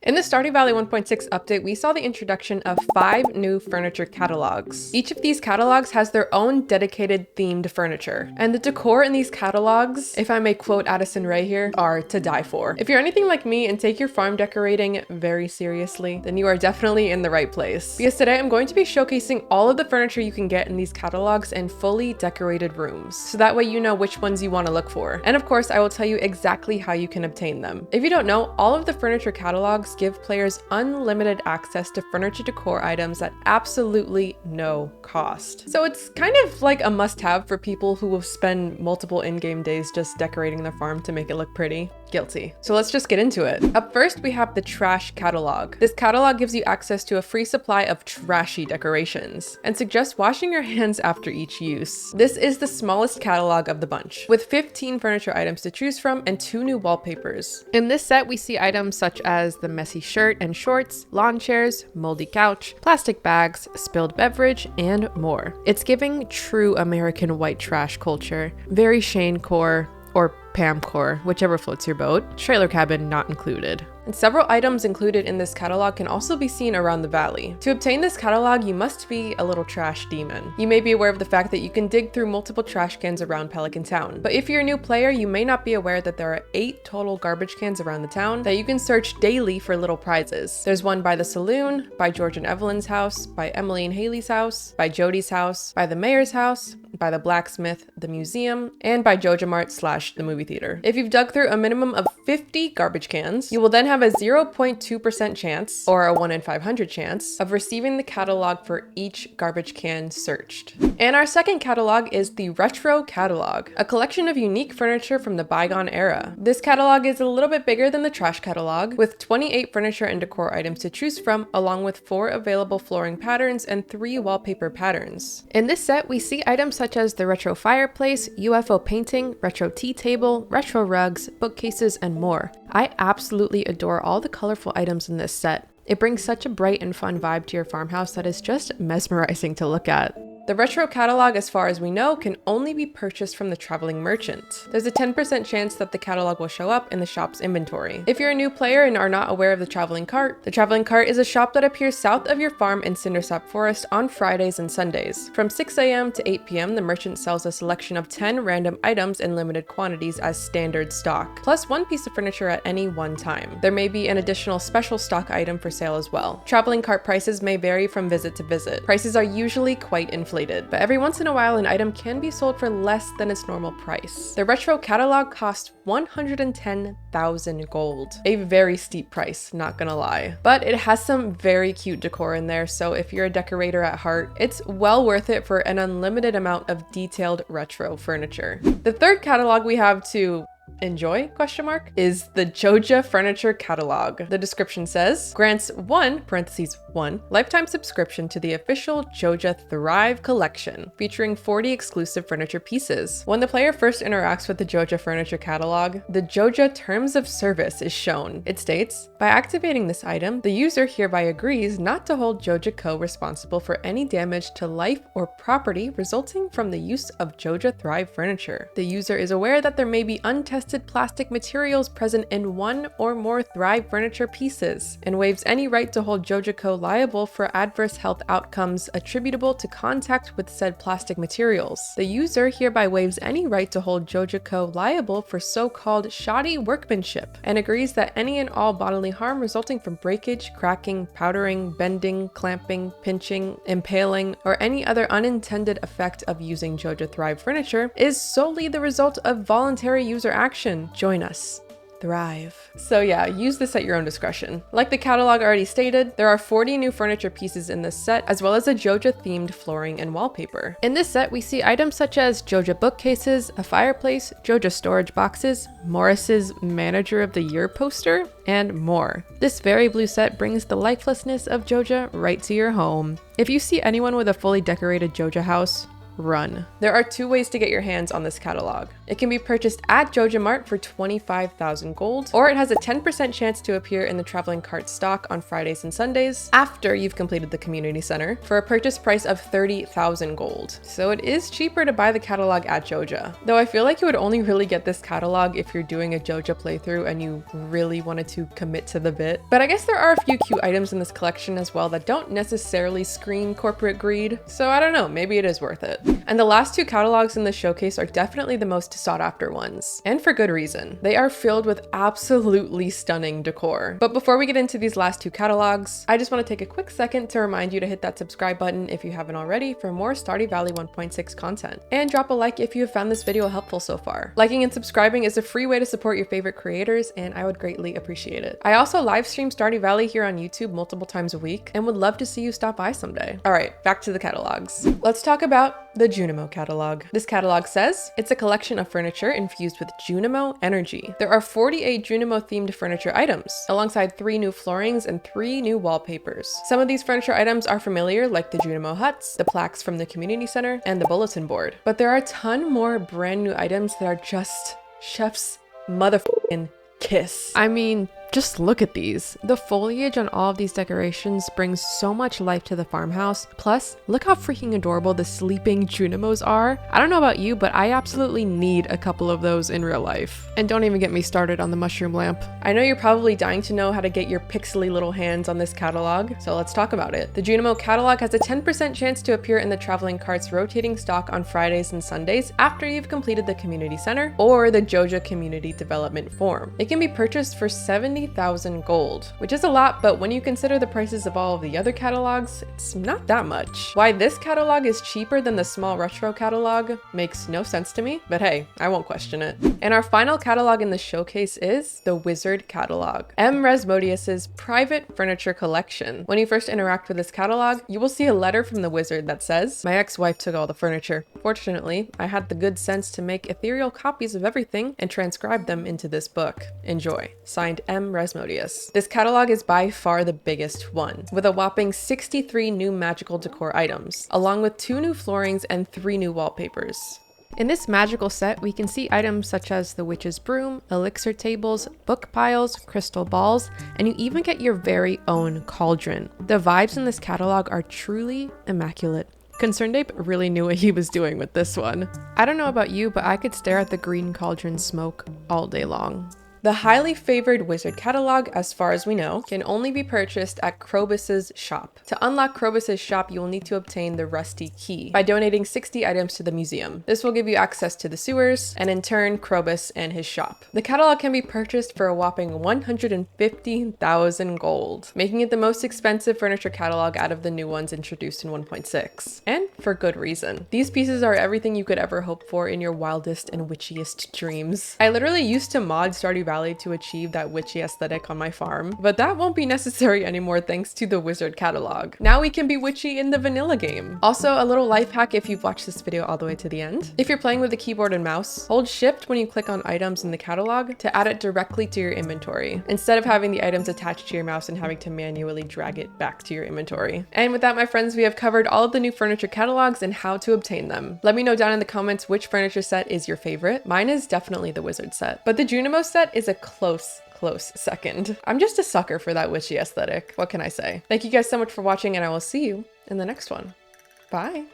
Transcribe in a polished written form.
In the Stardew Valley 1.6 update, we saw the introduction of 5 new furniture catalogs. Each of these catalogs has their own dedicated themed furniture, and the decor in these catalogs, if I may quote Addison Rae here, are to die for. If you're anything like me and take your farm decorating very seriously, then you are definitely in the right place. Because today I'm going to be showcasing all of the furniture you can get in these catalogs in fully decorated rooms, so that way you know which ones you want to look for. And of course, I will tell you exactly how you can obtain them. If you don't know, all of the furniture catalogs give players unlimited access to furniture decor items at absolutely no cost. So it's kind of like a must-have for people who will spend multiple in-game days just decorating their farm to make it look pretty. Guilty. So let's just get into it. Up first, we have the Trash Catalog. This catalog gives you access to a free supply of trashy decorations and suggests washing your hands after each use. This is the smallest catalog of the bunch, with 15 furniture items to choose from and 2 new wallpapers. In this set, we see items such as the messy shirt and shorts, lawn chairs, moldy couch, plastic bags, spilled beverage, and more. It's giving true American white trash culture. Very Shane core or Pam core, whichever floats your boat. Trailer cabin not included. And several items included in this catalog can also be seen around the valley. To obtain this catalog, you must be a little trash demon. You may be aware of the fact that you can dig through multiple trash cans around Pelican Town, but if you're a new player, you may not be aware that there are 8 total garbage cans around the town that you can search daily for little prizes. There's one by the saloon, by George and Evelyn's house, by Emily and Haley's house, by Jody's house, by the mayor's house, by the blacksmith, the museum, and by Joja Mart / the movie theater. If you've dug through a minimum of 50 garbage cans, you will then have a 0.2% chance, or a 1 in 500 chance, of receiving the catalog for each garbage can searched. And our second catalog is the Retro Catalog, a collection of unique furniture from the bygone era. This catalog is a little bit bigger than the Trash Catalog, with 28 furniture and decor items to choose from, along with 4 available flooring patterns and 3 wallpaper patterns. In this set, we see items such as the retro fireplace, UFO painting, retro tea table, retro rugs, bookcases, and more. I absolutely adore all the colorful items in this set. It brings such a bright and fun vibe to your farmhouse that is just mesmerizing to look at. The Retro Catalog, as far as we know, can only be purchased from the traveling merchant. There's a 10% chance that the catalog will show up in the shop's inventory. If you're a new player and are not aware of the Traveling Cart is a shop that appears south of your farm in Cindersap Forest on Fridays and Sundays. From 6 a.m. to 8 p.m., the merchant sells a selection of 10 random items in limited quantities as standard stock, plus 1 piece of furniture at any one time. There may be an additional special stock item for sale as well. Traveling Cart prices may vary from visit to visit. Prices are usually quite inflated, but every once in a while an item can be sold for less than its normal price. The Retro Catalog costs 110,000 gold. A very steep price, not gonna lie. But it has some very cute decor in there, so if you're a decorator at heart, it's well worth it for an unlimited amount of detailed retro furniture. The third catalog we have to enjoy is the Joja Furniture Catalog. The description says, grants 1 lifetime subscription to the official Joja Thrive collection, featuring 40 exclusive furniture pieces. When the player first interacts with the Joja Furniture Catalog, the Joja Terms of Service is shown. It states, by activating this item, the user hereby agrees not to hold Joja Co. responsible for any damage to life or property resulting from the use of Joja Thrive furniture. The user is aware that there may be untested plastic materials present in 1 or more Thrive furniture pieces, and waives any right to hold Joja Co. liable for adverse health outcomes attributable to contact with said plastic materials. The user hereby waives any right to hold Joja Co. liable for so-called shoddy workmanship, and agrees that any and all bodily harm resulting from breakage, cracking, powdering, bending, clamping, pinching, impaling, or any other unintended effect of using Joja Thrive furniture is solely the result of voluntary user action. Join us. Thrive. So yeah, use this at your own discretion. Like the catalog already stated, there are 40 new furniture pieces in this set, as well as a Joja themed flooring and wallpaper. In this set, we see items such as Joja bookcases, a fireplace, Joja storage boxes, Morris's Manager of the Year poster, and more. This very blue set brings the lifelessness of Joja right to your home. If you see anyone with a fully decorated Joja house, run. There are 2 ways to get your hands on this catalog. It can be purchased at Joja Mart for 25,000 gold, or it has a 10% chance to appear in the traveling cart stock on Fridays and Sundays after you've completed the community center for a purchase price of 30,000 gold. So it is cheaper to buy the catalog at Joja. Though I feel like you would only really get this catalog if you're doing a Joja playthrough and you really wanted to commit to the bit. But I guess there are a few cute items in this collection as well that don't necessarily scream corporate greed. So I don't know, maybe it is worth it. And the last two catalogs in the showcase are definitely the most sought after ones. And for good reason. They are filled with absolutely stunning decor. But before we get into these last two catalogs, I just want to take a quick second to remind you to hit that subscribe button if you haven't already for more Stardew Valley 1.6 content. And drop a like if you have found this video helpful so far. Liking and subscribing is a free way to support your favorite creators, and I would greatly appreciate it. I also live stream Stardew Valley here on YouTube multiple times a week and would love to see you stop by someday. All right, back to the catalogs. Let's talk about the Junimo Catalogue. This catalog says it's a collection of furniture infused with Junimo energy. There are 48 Junimo themed furniture items, alongside 3 new floorings and 3 new wallpapers. Some of these furniture items are familiar, like the Junimo huts, the plaques from the community center, and the bulletin board. But there are a ton more brand new items that are just chef's motherfucking kiss. I mean, just look at these. The foliage on all of these decorations brings so much life to the farmhouse. Plus, look how freaking adorable the sleeping Junimos are. I don't know about you, but I absolutely need a couple of those in real life. And don't even get me started on the mushroom lamp. I know you're probably dying to know how to get your pixely little hands on this catalog, so let's talk about it. The Junimo Catalogue has a 10% chance to appear in the traveling cart's rotating stock on Fridays and Sundays after you've completed the community center or the Joja Community Development Forum. It can be purchased for 70,000 gold, which is a lot, but when you consider the prices of all of the other catalogs, it's not that much. Why this catalog is cheaper than the small retro catalog makes no sense to me, but hey, I won't question it. And our final catalog in the showcase is the Wizard Catalogue, M. Resmodius's private furniture collection. When you first interact with this catalog, you will see a letter from the wizard that says, "My ex-wife took all the furniture. Fortunately, I had the good sense to make ethereal copies of everything and transcribe them into this book. Enjoy. Signed, M. Resmodius." This catalog is by far the biggest one, with a whopping 63 new magical decor items, along with 2 new floorings and 3 new wallpapers. In this magical set, we can see items such as the witch's broom, elixir tables, book piles, crystal balls, and you even get your very own cauldron. The vibes in this catalog are truly immaculate. ConcernedApe really knew what he was doing with this one. I don't know about you, but I could stare at the green cauldron smoke all day long. The highly favored Wizard Catalogue, as far as we know, can only be purchased at Krobus's shop. To unlock Krobus's shop, you will need to obtain the Rusty Key by donating 60 items to the museum. This will give you access to the sewers, and in turn, Krobus and his shop. The catalog can be purchased for a whopping 150,000 gold, making it the most expensive furniture catalog out of the new ones introduced in 1.6. And for good reason. These pieces are everything you could ever hope for in your wildest and witchiest dreams. I literally used to mod Stardew Valley to achieve that witchy aesthetic on my farm, but that won't be necessary anymore thanks to the Wizard Catalogue. Now we can be witchy in the vanilla game. Also, a little life hack if you've watched this video all the way to the end. If you're playing with the keyboard and mouse, hold shift when you click on items in the catalog to add it directly to your inventory, instead of having the items attached to your mouse and having to manually drag it back to your inventory. And with that, my friends, we have covered all of the new furniture catalogs and how to obtain them. Let me know down in the comments which furniture set is your favorite. Mine is definitely the Wizard set, but the Junimo set is a close second. I'm just a sucker for that witchy aesthetic. What can I say? Thank you guys so much for watching, and I will see you in the next one. Bye.